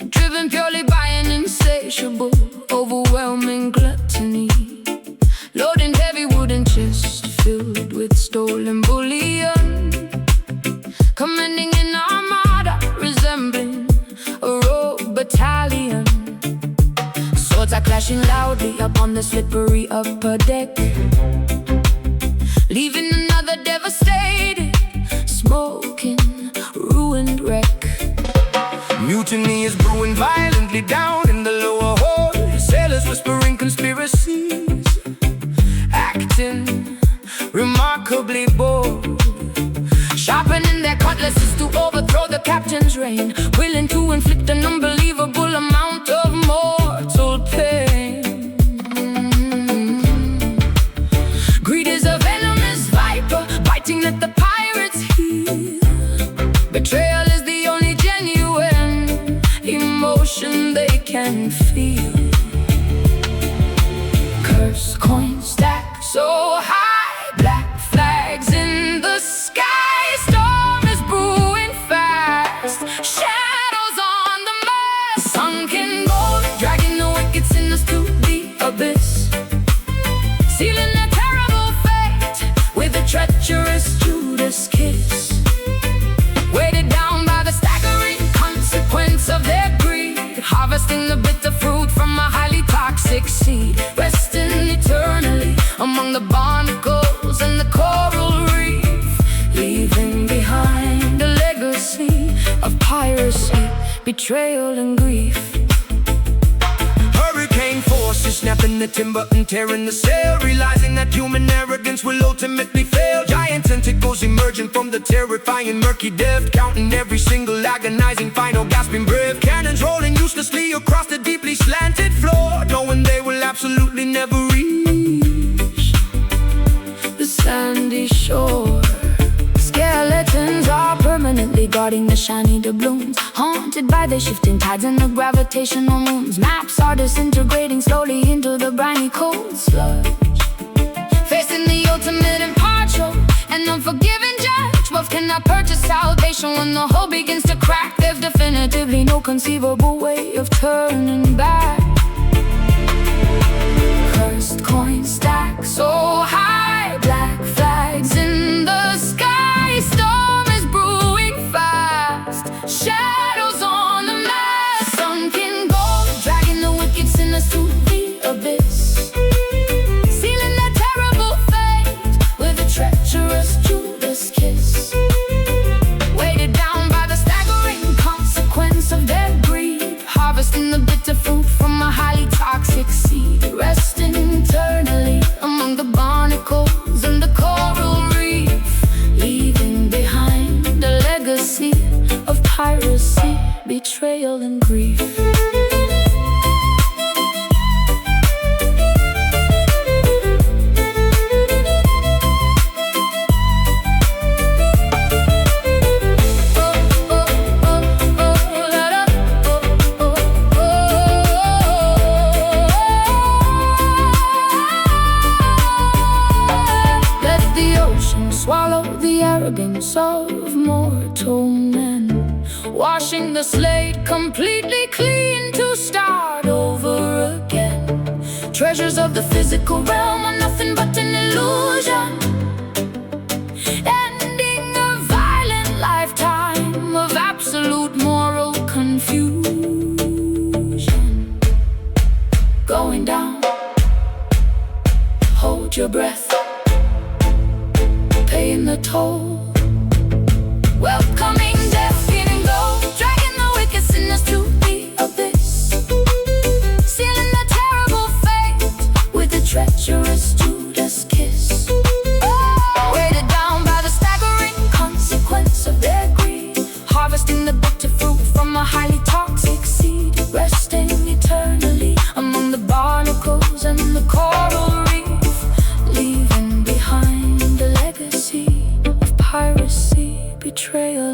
driven purely by an insatiable, overwhelming gluttony. Loading heavy wooden chests filled with stolen bullion, commanding an armada resembling a rogue battalion. Swords are clashing loudly upon the slippery upper deck, leaving mutiny is brewing violently down in the lower hold. Sailors whispering conspiracies, acting remarkably bold, sharpening their cutlasses to overthrow the captain's reign, willing to inflict an unbelievable amount of mortal pain. Greed is a venomous viper, biting at the pirate's heel. Betrayal is the only genuine emotion they can feel. Curse coins stack so high, black flags in the sky. Storm is brewing fast, shadows on the mast. Sunken gold, dragging the wicked sinners to the abyss, sealing their terrible fate with a treacherous Judas kiss. Weighted down by the staggering consequence of their greed, harvesting the bitter fruit from a highly toxic seed, resting eternally among the barnacles and the coral reef, leaving behind a legacy of piracy, betrayal and grief. Hurricane forces snapping the timber and tearing the sail, realizing that human arrogance will ultimately fail. Giant tentacles emerging from the terrifying murky depth, counting every single agonizing final gasping breath. Cannons rolling uselessly across the deeply slanted floor, knowing they will absolutely never reach the sandy shore. Skeletons are permanently guarding the shiny doubloons, haunted by the shifting tides and the gravitational moons. Maps are disintegrating slowly into the briny cold sludge, facing the ultimate impartial and unforgiving judge. Wealth cannot purchase salvation when the whole begins to crack. There's definitively no conceivable way of turning back. Cursed coins stack so high, black flags in the sky. Storm is brewing fast, shadows on the mast. Sunken gold, dragging the wicked sinners to the abyss, sealing their terrible fate with a treacherous Judas kiss. Weighted down by the staggering consequence of their greed, harvesting the bitter fruit from a highly toxic seed, resting eternally among the barnacles and the coral reef, leaving behind a legacy of piracy, betrayal and grief. Swallow the arrogance of mortal men, washing the slate completely clean to start over again. Treasures of the physical realm are nothing but an illusion, ending a violent lifetime of absolute moral confusion. Going down, hold your breath, paying the toll, welcoming death, feeling gold, dragging the wicked sinners to the abyss, sealing their terrible fate with a treacherous Judas kiss. Weighted down by the staggering consequence of their greed, harvesting the bitter fruit from a highly toxic seed, resting eternally among the barnacles and the coral reef, leaving behind a legacy of piracy, betrayal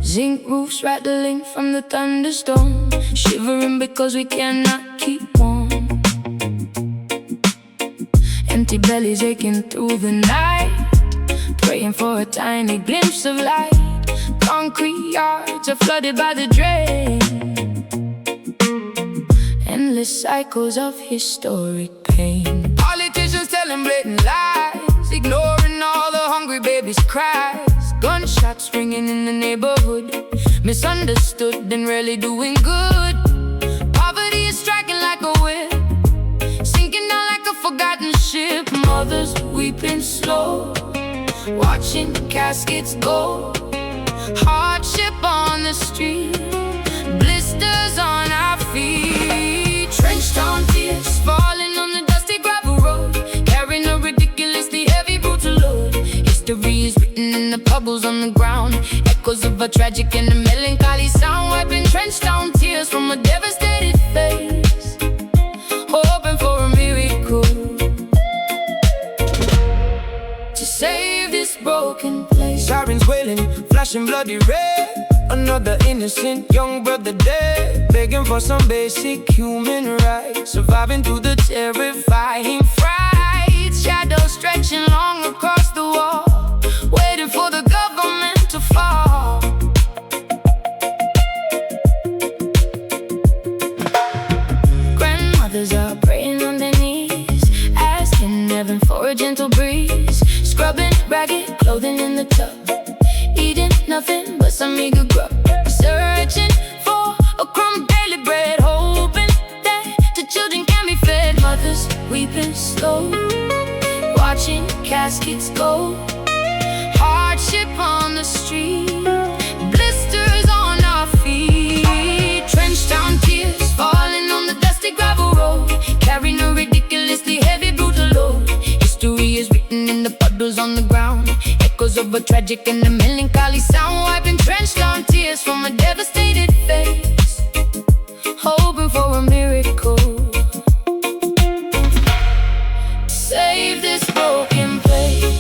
Zinc roofs rattling from the thunderstorm, shivering because we cannot keep warm. Empty bellies aching through the night, praying for a tiny glimpse of light. Concrete yards are flooded by the drain, endless cycles of historic pain. Politicians telling blatant lies, ignoring all the hungry babies' cries. Gunshots ringing in the neighborhood, misunderstood and rarely doing good. Poverty is striking like a whip, sinking down like a forgotten ship. Mothers weeping slow, watching caskets go. Hardship on the street, blisters on our feet. Trenched on tears, falling on the dusty gravel road, carrying a ridiculously heavy brutal load. History is written in the pebbles on the ground, echoes of a tragic and a melancholy sound. Wiping trenched down tears from a devastated face, hoping for a miracle to save this broken place. Sirens wailing, flashing bloody red, another innocent young brother dead, begging for some basic human rights, surviving through the terrifying frights. Shadows stretching long across the wall, waiting for the government to fall. Grandmothers are praying on their knees, asking heaven for a gentle breeze. Scrubbing ragged clothing in the tub, eating nothing but some meager grub. Searching for a crumb of daily bread, hoping that the children can be fed. Mothers weeping slow, watching caskets go. Hardship on the street, blisters on our feet. Trenched down tears, falling on the dusty gravel road, carrying a ridiculously heavy brutal load. History is written in the puddles on the ground, echoes of a tragic and a melancholy sound. Wiping trenched down tears from a devastated face, hoping for a miracle to save this broken place.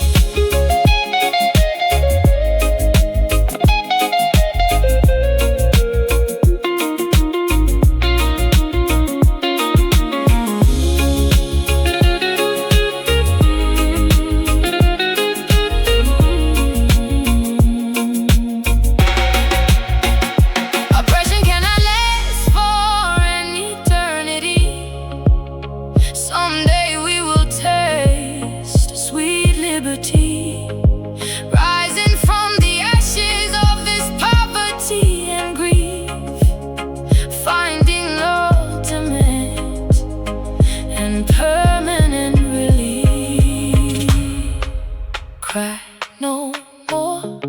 Rising from the ashes of this poverty and grief, finding ultimate and permanent relief. Cry no more,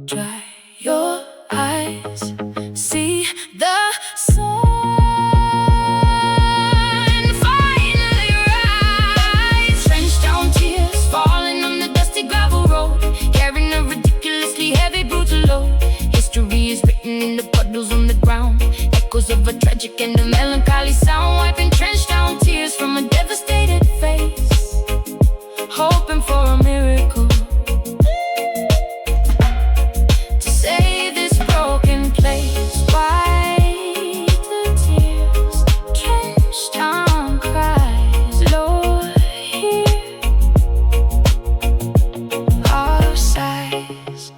dry your eyes, see the sun finally rise. Trenched down tears, falling on the dusty gravel road, carrying a ridiculously heavy brutal load. History is written in the puddles on the ground, echoes of a tragic and a melancholy sound. Wiping trenched down tears from a devastated face, hoping for a miracle to save this broken place. Wipe the tears, trenched down cries, Lord, hear our sighs.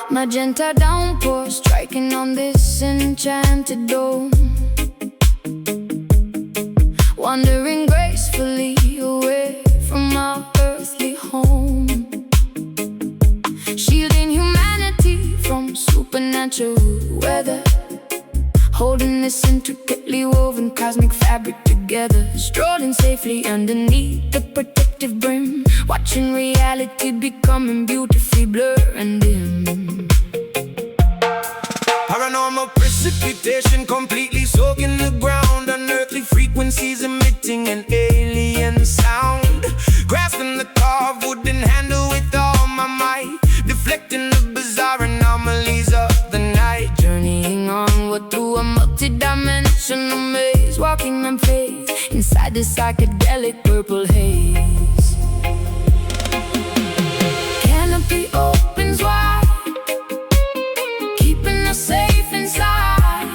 Magenta downpour striking on this enchanted dome, wandering grace fabric together, strolling safely underneath the protective brim, watching reality becoming beautifully blurred and dim. Paranormal precipitation completely soaking the ground, unearthly frequencies emitting an alien sound, grasping the carved wooden handle with all my might, deflecting the bizarre anomalies of the night, Journeying onward through a multi-dimensional maze, walking on faith inside the psychedelic purple haze. Canopy opens wide, keeping us safe inside.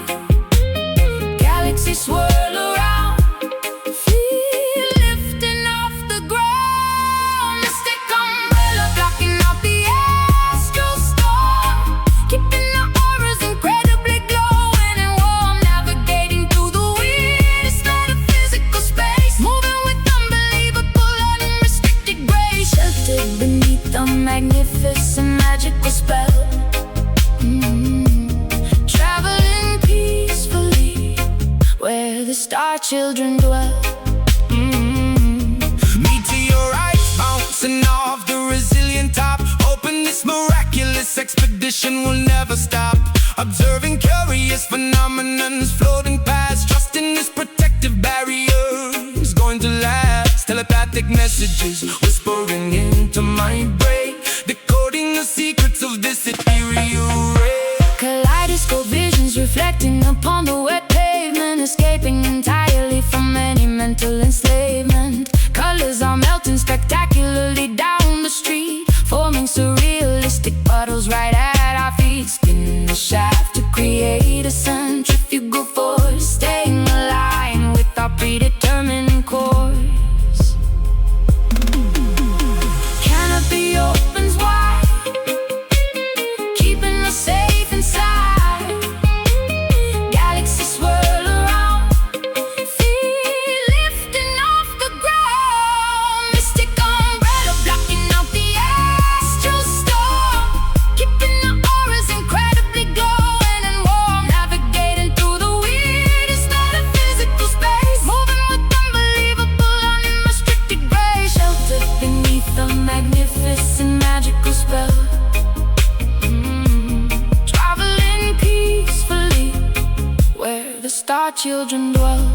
Galaxies swirl around, feel lifting off the ground. Mystic umbrella blocking out the astral storm, keeping the auras incredibly glowing and warm. Navigating through the weirdest metaphysical space, moving with unbelievable unrestricted grace. Sheltered beneath the magnificent magical spell, traveling peacefully where the star children dwell. Meteorites bouncing off the resilient top, hoping this miraculous expedition will never stop. Observing curious phenomenons floating past, trusting this protective barrier is going to last. Telepathic messages whispering into my brain, decoding the secrets of this ethereal ray. Kaleidoscope visions reflecting upon the wet pavement, escaping entirely from any mental enslavement. Colors are melting spectacularly down the street, forming surrealistic puddles right at our feet. Spinning the shaft to create a centrifugal force, staying aligned with our predetermined course. Canopy opens wide, keeping us safe inside. Galaxies swirl around, feel lifting off the ground. Mystic umbrella blocking out the astral storm, keeping the auras incredibly glowing and warm. Navigating through the weirdest metaphysical space, moving with unbelievable unrestricted grace. Sheltered beneath the magnificent magical spell, traveling peacefully where the star children dwell.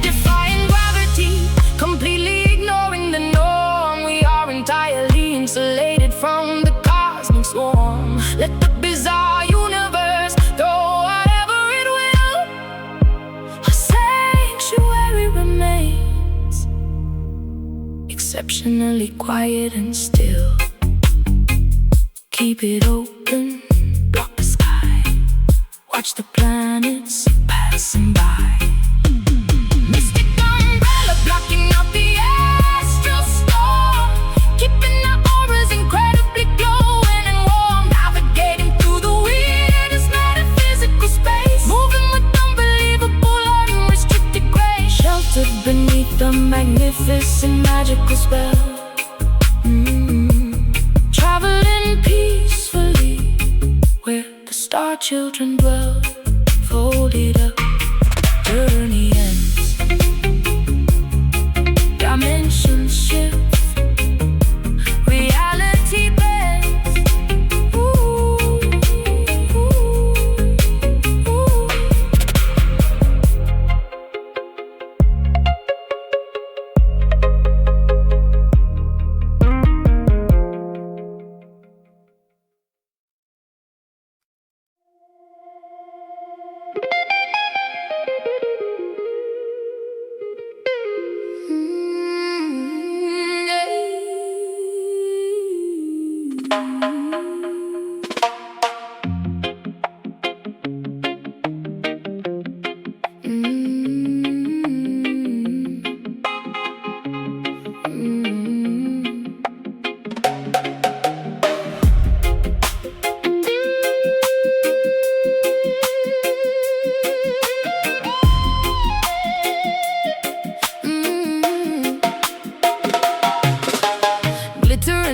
Defying gravity, completely ignoring the norm. We are entirely insulated from the cosmic swarm. Let the bizarre universe throw whatever it will. A sanctuary remains, exceptionally quiet and still. Keep it open, block the sky, watch the planets passing by. Mystic umbrella blocking out the astral storm, keeping the auras incredibly glowing and warm. Navigating through the weirdest metaphysical space, moving with unbelievable unrestricted grace. Sheltered beneath the magnificent magical spell, traveling peacefully where the star children dwell. Folded up, journey ends, dimensions shift, reality bends.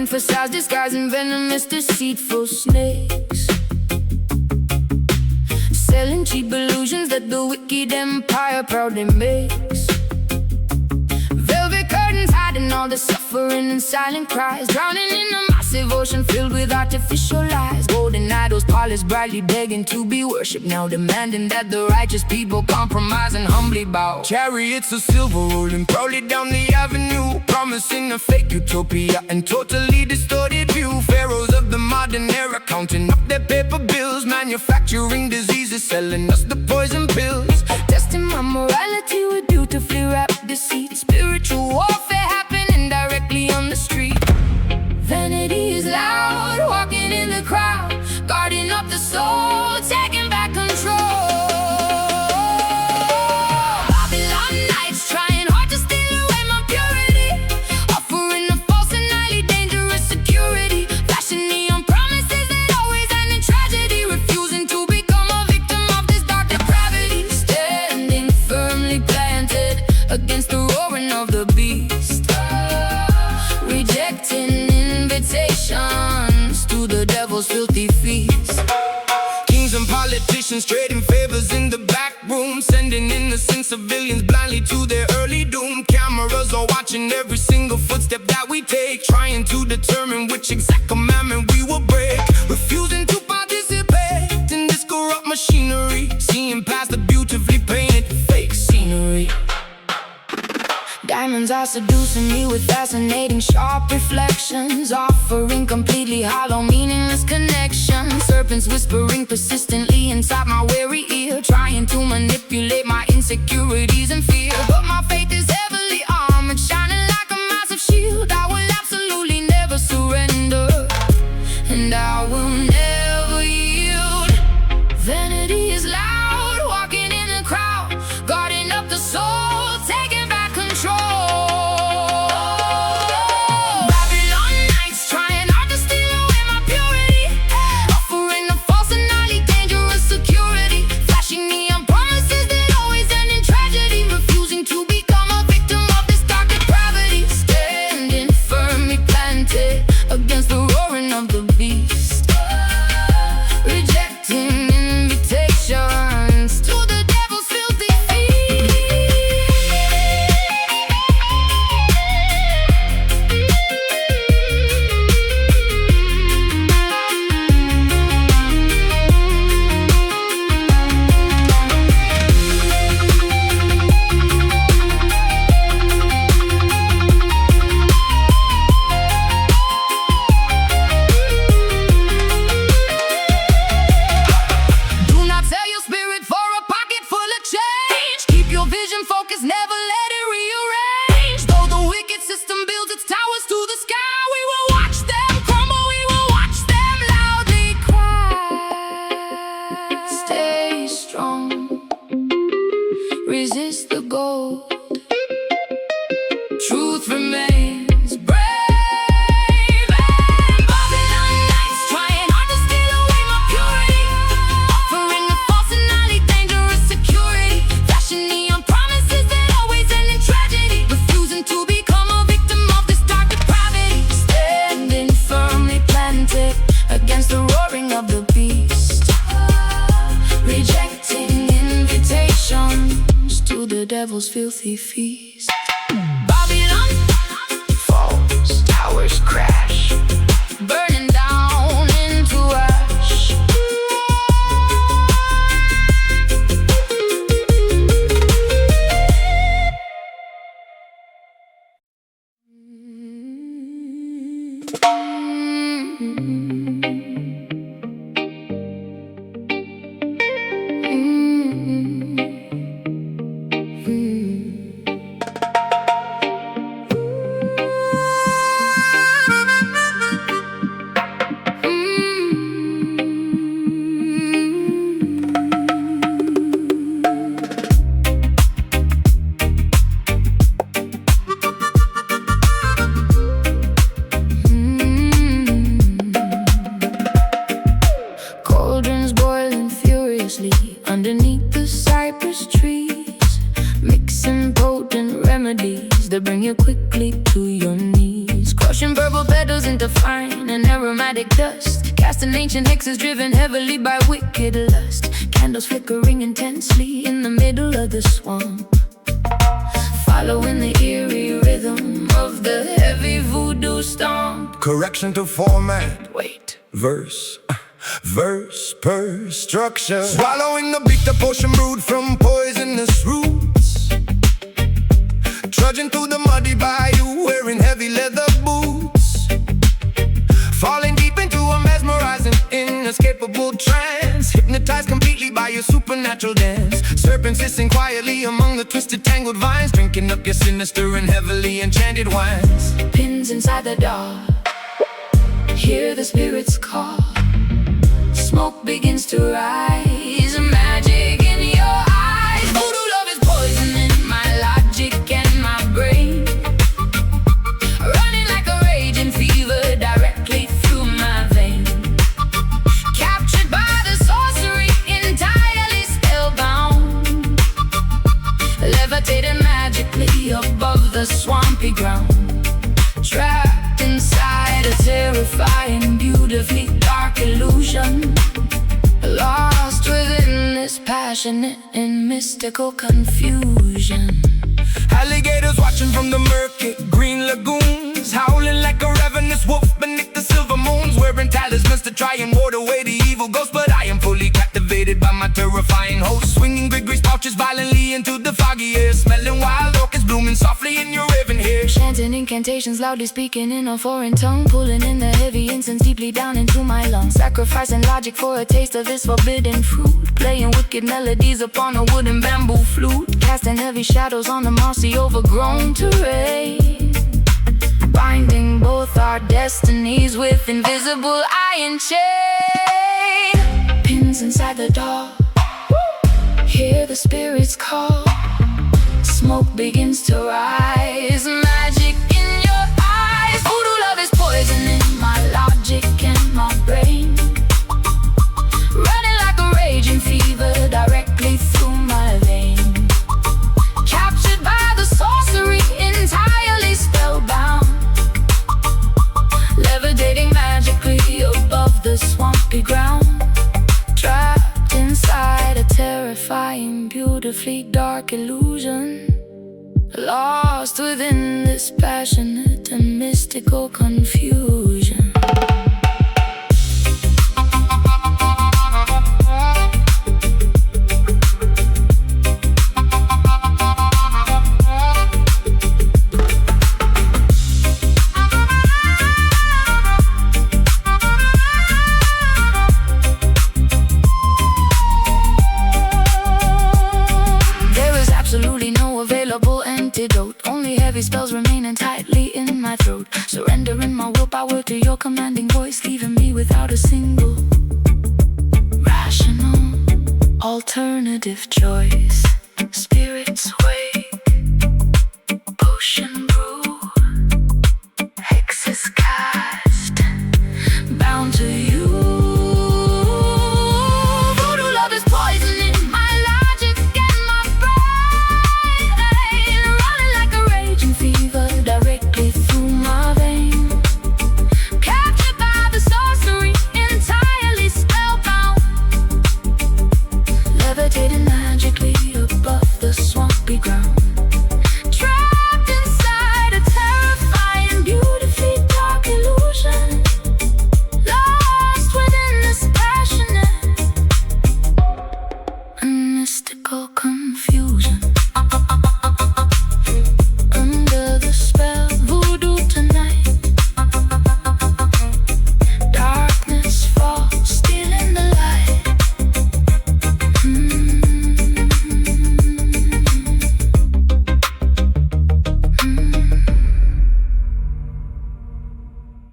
facades disguising venomous, deceitful snakes, selling cheap illusions that the wicked empire proudly makes. Velvet curtains hiding all the suffering and silent cries, drowning in a massive ocean filled with artificial lies. Golden idols polished brightly, begging to be worshipped, now demanding that the righteous people compromise and humbly bow. Chariots of silver rolling proudly down the avenue, promising a fake utopia and totally distorted view. Pharaohs of the modern era counting up their paper bills, manufacturing diseases, selling us the poison pills. Testing my morality with beautifully wrapped deceit. Spiritual warfare happening directly on the street. Vanity is loud, walking in the crowd, guarding up the soul, taking back control. Babylon nights trying hard to steal away my purity, offering a false and highly dangerous security, flashing neon promises that always end in tragedy, refusing to become a victim of this dark depravity. Standing firmly planted against the roaring of the beast, rejecting invitations to the devil's filthy feast. Kings and politicians trading favors in the back room, sending innocent civilians blindly to their early doom. Cameras are watching every single footstep that we take, trying to determine which exact commandment we will break. Refusing to participate in this corrupt machinery, seeing past the beautifully painted fake scenery. Diamonds are seducing me with fascinating sharp reflections, offering completely hollow meaningless connections. Serpents whispering persistently inside my weary ear, trying to manipulate my insecurities and fear. But my faith is heavily armored, shining like a massive shield. I will absolutely never surrender, and I will never yield. Vanity is loud, walking in the crowd, guarding up the soul, taking back control. Babylon nights trying hard to steal away my purity, offering a false and highly dangerous security, flashing neon promises that always end in tragedy, refusing to become a victim of this dark depravity. Standing firmly planted against the roaring of the beast, rejecting invitations to the devil's filthy feast. Do not sell your spirit for a pocket full of change. Keep your vision focused, never let it rearrange. Though the wicked system builds its towers to the sky, we will watch them crumble, we will watch them loudly cry. Stay strong, resist the gold, truth remains brave. And Babylon nights trying hard to steal away my purity, offering a false and highly dangerous security, flashing neon promises that always end in tragedy, refusing to become a victim of this dark depravity. Standing firmly planted against the roaring of the beast, rejecting invitations to the devil's filthy feast. Babylon falls, towers crash, burning down into ash. Underneath the cypress trees, mixing potent remedies that bring you quickly to your knees. Crushing purple petals into fine and aromatic dust, casting ancient hexes driven heavily by wicked lust. Candles flickering intensely in the middle of the swamp, following the eerie rhythm of the heavy voodoo stomp. Correction to format. Wait. Verse per structure. Swallowing the bitter potion brewed from poisonous roots. Trudging through the muddy bayou, wearing heavy leather boots. Falling deep into a mesmerizing, inescapable trance. Hypnotized completely by your supernatural dance. Serpents hissing quietly among the twisted, tangled vines, drinking up your sinister and heavily enchanted wines. Pins inside the dark, hear the spirits call. Smoke begins to rise, magic in your eyes. Voodoo love is poisoning my logic and my brain, running like a raging fever directly through my veins. Captured by the sorcery, entirely spellbound, levitating magically above the swampy ground. Trapped inside a terrifying, beautifully dark illusion, lost within this passionate and mystical confusion. Alligators watching from the murky green lagoons, howling like a ravenous wolf beneath the silver moons, wearing talismans to try and ward away the evil ghost. But I am fully captivated by my terrifying host, swinging gree pouches violently into the foggy air, smelling wild orchids blooming softly in your raven hair. Chanting incantations, loudly speaking in a foreign tongue, pulling in the heavy incense deeply down into my lungs, sacrificing logic for a taste of this forbidden fruit, playing wicked melodies upon a wooden bamboo flute, casting heavy shadows on the mossy overgrown terrain, binding both our destinies with invisible iron chain. Pins inside the dark, hear the spirits call. Smoke begins to rise, magic in your eyes. Voodoo love is poisoning my logic and my brain, running like a raging fever directly through my veins. Captured by the sorcery, entirely spellbound, levitating magically above the swampy ground. Trapped inside a terrifying, beautifully dark illusion, lost within this passionate and mystical confusion. Only heavy spells remaining tightly in my throat, surrendering my willpower to your commanding voice, leaving me without a single rational alternative choice. Spirits